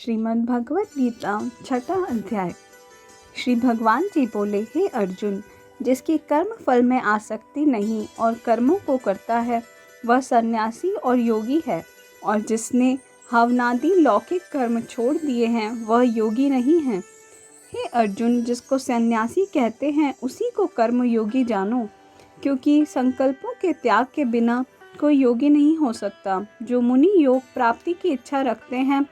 श्रीमद् भगवत गीता छठा अध्याय। श्री भगवान जी बोले, हे अर्जुन, जिसकी कर्म फल में आसक्ति नहीं और कर्मों को करता है वह सन्यासी और योगी है, और जिसने हवनादि लौकिक कर्म छोड़ दिए हैं वह योगी नहीं है। हे अर्जुन, जिसको सन्यासी कहते हैं उसी को कर्म योगी जानो, क्योंकि संकल्पों के त्याग के बिना कोई योगी नहीं हो सकता। जो मुनि योग प्राप्ति की इच्छा रखते हैं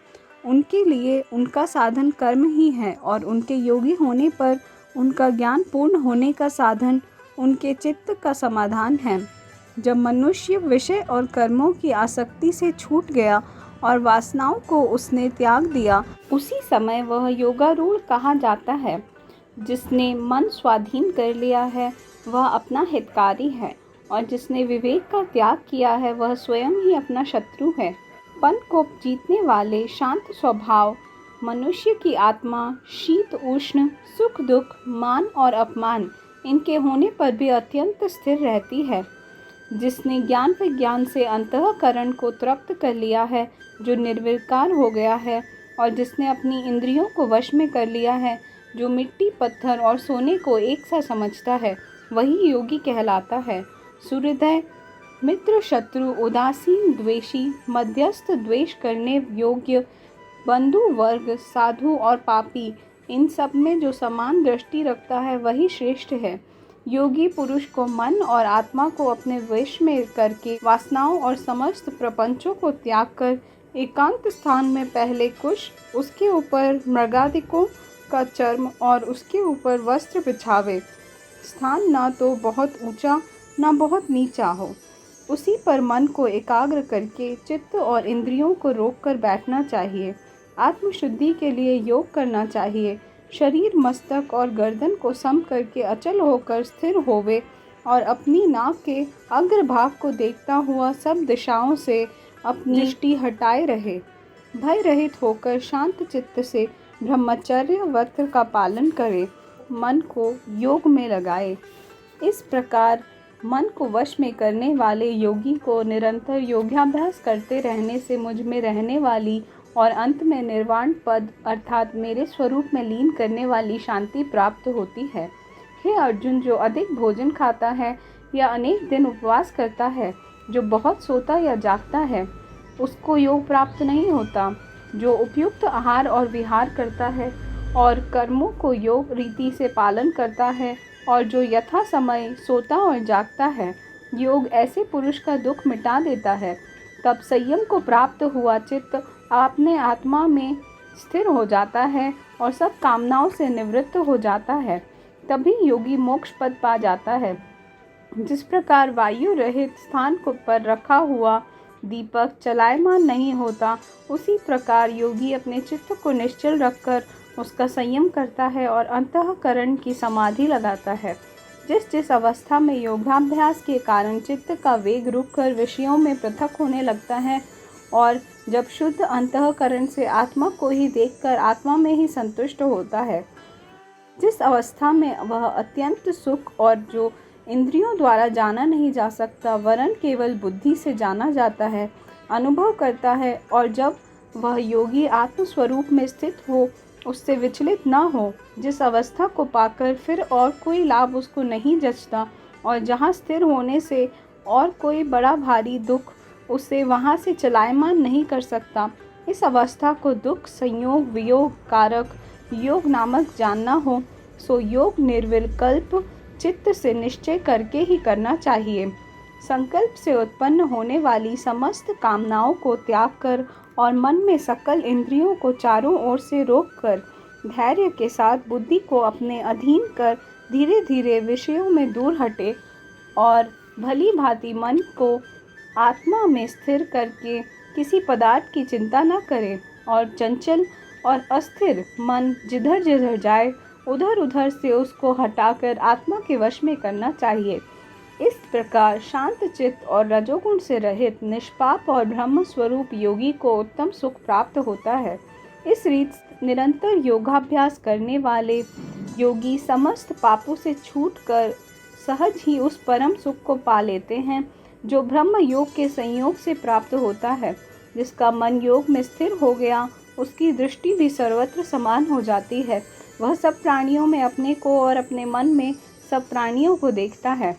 उनके लिए उनका साधन कर्म ही है, और उनके योगी होने पर उनका ज्ञान पूर्ण होने का साधन उनके चित्त का समाधान है। जब मनुष्य विषय और कर्मों की आसक्ति से छूट गया और वासनाओं को उसने त्याग दिया, उसी समय वह योगारूढ़ कहा जाता है। जिसने मन स्वाधीन कर लिया है वह अपना हितकारी है, और जिसने विवेक का त्याग किया है वह स्वयं ही अपना शत्रु है। मन को जीतने वाले शांत स्वभाव मनुष्य की आत्मा शीत उष्ण, सुख दुख, मान और अपमान इनके होने पर भी अत्यंत स्थिर रहती है। जिसने ज्ञान विज्ञान से अंतःकरण को तृप्त कर लिया है, जो निर्विकार हो गया है, और जिसने अपनी इंद्रियों को वश में कर लिया है, जो मिट्टी पत्थर और सोने को एक सा समझता है, वही योगी कहलाता है। सूर्योदय, मित्र शत्रु, उदासीन द्वेषी, मध्यस्थ द्वेष करने योग्य, बंधु वर्ग, साधु और पापी, इन सब में जो समान दृष्टि रखता है वही श्रेष्ठ है। योगी पुरुष को मन और आत्मा को अपने वश में करके वासनाओं और समस्त प्रपंचों को त्याग कर एकांत स्थान में पहले कुश, उसके ऊपर मृगादिकों का चर्म और उसके ऊपर वस्त्र बिछावे। स्थान न तो बहुत ऊंचा न बहुत नीचा हो, उसी पर मन को एकाग्र करके चित्त और इंद्रियों को रोककर बैठना चाहिए। आत्मशुद्धि के लिए योग करना चाहिए। शरीर, मस्तक और गर्दन को सम करके अचल होकर स्थिर होवे, और अपनी नाक के अग्रभाग को देखता हुआ सब दिशाओं से अपनी दृष्टि हटाए रहे। भय रहित होकर शांत चित्त से ब्रह्मचर्य व्रत का पालन करे, मन को योग में लगाए। इस प्रकार मन को वश में करने वाले योगी को निरंतर योगाभ्यास करते रहने से मुझ में रहने वाली और अंत में निर्वाण पद अर्थात मेरे स्वरूप में लीन करने वाली शांति प्राप्त होती है। हे अर्जुन, जो अधिक भोजन खाता है या अनेक दिन उपवास करता है, जो बहुत सोता या जागता है, उसको योग प्राप्त नहीं होता। जो उपयुक्त आहार और विहार करता है और कर्मों को योग रीति से पालन करता है, और जो यथा समय सोता और जागता है, योग ऐसे पुरुष का दुख मिटा देता है। तब संयम को प्राप्त हुआ चित्त अपने आत्मा में स्थिर हो जाता है और सब कामनाओं से निवृत्त हो जाता है। तभी योगी मोक्ष पद पा जाता है। जिस प्रकार वायु रहित स्थान को पर रखा हुआ दीपक चलायमान नहीं होता, उसी प्रकार योगी अपने चित्त को निश्चल रखकर उसका संयम करता है और अंतःकरण की समाधि लगाता है। जिस जिस अवस्था में योगाभ्यास के कारण चित्त का वेग रुककर विषयों में पृथक होने लगता है, और जब शुद्ध अंतःकरण से आत्मा को ही देखकर आत्मा में ही संतुष्ट होता है, जिस अवस्था में वह अत्यंत सुख और जो इंद्रियों द्वारा जाना नहीं जा सकता वरन केवल बुद्धि से जाना जाता है, अनुभव करता है, और जब वह योगी आत्मस्वरूप में स्थित हो, उससे विचलित न हो, जिस अवस्था को पाकर फिर और कोई लाभ उसको नहीं जचता, और जहाँ स्थिर होने से और कोई बड़ा भारी दुख उसे वहाँ से चलायमान नहीं कर सकता, इस अवस्था को दुख संयोग वियोग कारक योग नामक जानना हो, सो योग निर्विकल्प चित्त से निश्चय करके ही करना चाहिए। संकल्प से उत्पन्न होने वाली समस्त कामनाओं को त्याग कर और मन में सकल इंद्रियों को चारों ओर से रोककर धैर्य के साथ बुद्धि को अपने अधीन कर धीरे धीरे विषयों में दूर हटे, और भली भांति मन को आत्मा में स्थिर करके किसी पदार्थ की चिंता न करे, और चंचल और अस्थिर मन जिधर जिधर जाए उधर उधर से उसको हटाकर आत्मा के वश में करना चाहिए। इस प्रकार शांत चित्त और रजोगुण से रहित निष्पाप और ब्रह्म स्वरूप योगी को उत्तम सुख प्राप्त होता है। इस रीत निरंतर योगाभ्यास करने वाले योगी समस्त पापों से छूटकर सहज ही उस परम सुख को पा लेते हैं जो ब्रह्म योग के संयोग से प्राप्त होता है। जिसका मन योग में स्थिर हो गया उसकी दृष्टि भी सर्वत्र समान हो जाती है। वह सब प्राणियों में अपने को और अपने मन में सब प्राणियों को देखता है।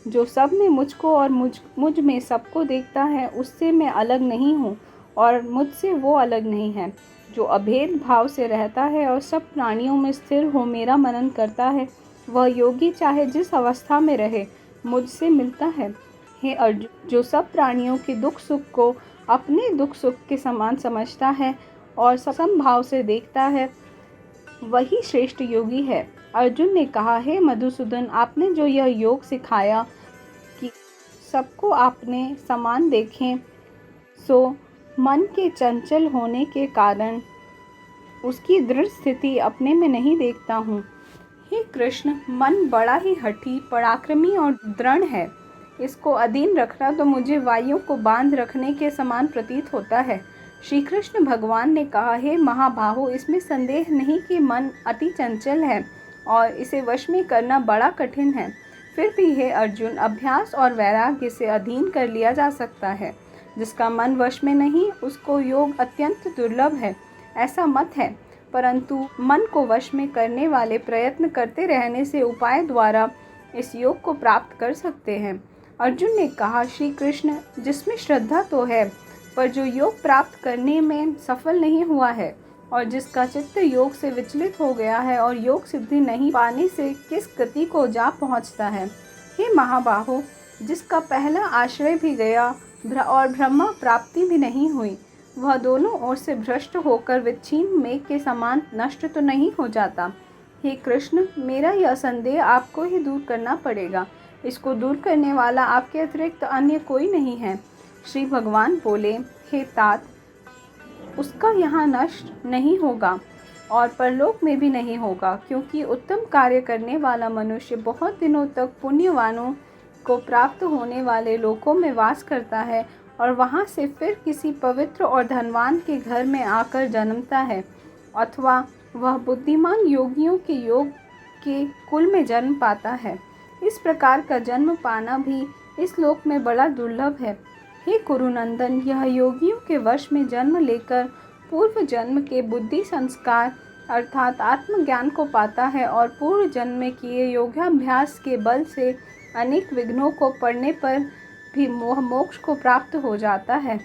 जो सब में मुझको और मुझ में सबको देखता है, उससे मैं अलग नहीं हूँ और मुझसे वो अलग नहीं है। जो अभेद भाव से रहता है और सब प्राणियों में स्थिर हो मेरा मनन करता है, वह योगी चाहे जिस अवस्था में रहे मुझसे मिलता है। हे अर्जुन, जो सब प्राणियों के दुख सुख को अपने दुख सुख के समान समझता है और समभाव से देखता है, वही श्रेष्ठ योगी है। अर्जुन ने कहा, हे मधुसूदन, आपने जो यह योग सिखाया कि सबको आपने समान देखें, सो मन के चंचल होने के कारण उसकी दृढ़ स्थिति अपने में नहीं देखता हूँ। हे कृष्ण, मन बड़ा ही हठी, पराक्रमी और दृढ़ है। इसको अधीन रखना तो मुझे वायुओं को बांध रखने के समान प्रतीत होता है। श्री कृष्ण भगवान ने कहा, हे महाबाहो, इसमें संदेह नहीं कि मन अति चंचल है और इसे वश में करना बड़ा कठिन है। फिर भी हे अर्जुन, अभ्यास और वैराग्य से अधीन कर लिया जा सकता है। जिसका मन वश में नहीं, उसको योग अत्यंत दुर्लभ है, ऐसा मत है। परंतु मन को वश में करने वाले प्रयत्न करते रहने से उपाय द्वारा इस योग को प्राप्त कर सकते हैं। अर्जुन ने कहा, श्री कृष्ण, जिसमें श्रद्धा तो है, पर जो योग प्राप्त करने में सफल नहीं हुआ है और जिसका चित्त योग से विचलित हो गया है और योग सिद्धि नहीं पाने से किस गति को जा पहुंचता है। हे महाबाहो, जिसका पहला आश्रय भी गया और ब्रह्म प्राप्ति भी नहीं हुई, वह दोनों ओर से भ्रष्ट होकर विच्छिन्न मेघ के समान नष्ट तो नहीं हो जाता। हे कृष्ण, मेरा यह संदेह आपको ही दूर करना पड़ेगा। इसको दूर करने वाला आपके अतिरिक्त अन्य कोई नहीं है। श्री भगवान बोले, हे तात, उसका यहाँ नष्ट नहीं होगा और परलोक में भी नहीं होगा, क्योंकि उत्तम कार्य करने वाला मनुष्य बहुत दिनों तक पुण्यवानों को प्राप्त होने वाले लोकों में वास करता है और वहाँ से फिर किसी पवित्र और धनवान के घर में आकर जन्मता है, अथवा वह बुद्धिमान योगियों के योग के कुल में जन्म पाता है। इस प्रकार का जन्म पाना भी इस लोक में बड़ा दुर्लभ है। हे कुरुनंदन, यह योगियों के वश में जन्म लेकर पूर्व जन्म के बुद्धि संस्कार अर्थात आत्मज्ञान को पाता है और पूर्व जन्म में किए योगाभ्यास के बल से अनेक विघ्नों को पड़ने पर भी मोक्ष को प्राप्त हो जाता है।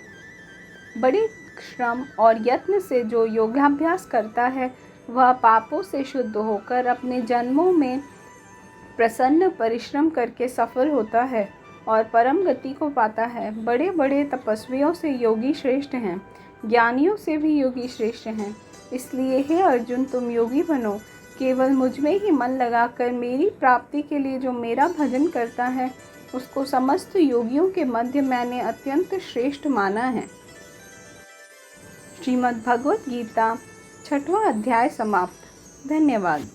बड़े श्रम और यत्न से जो योगाभ्यास करता है, वह पापों से शुद्ध होकर अपने जन्मों में प्रसन्न परिश्रम करके सफल होता है और परम गति को पाता है। बड़े बड़े तपस्वियों से योगी श्रेष्ठ हैं, ज्ञानियों से भी योगी श्रेष्ठ हैं। इसलिए हे अर्जुन, तुम योगी बनो। केवल मुझ में ही मन लगाकर मेरी प्राप्ति के लिए जो मेरा भजन करता है, उसको समस्त योगियों के मध्य मैंने अत्यंत श्रेष्ठ माना है। श्रीमद् भगवद गीता 6वां अध्याय समाप्त। धन्यवाद।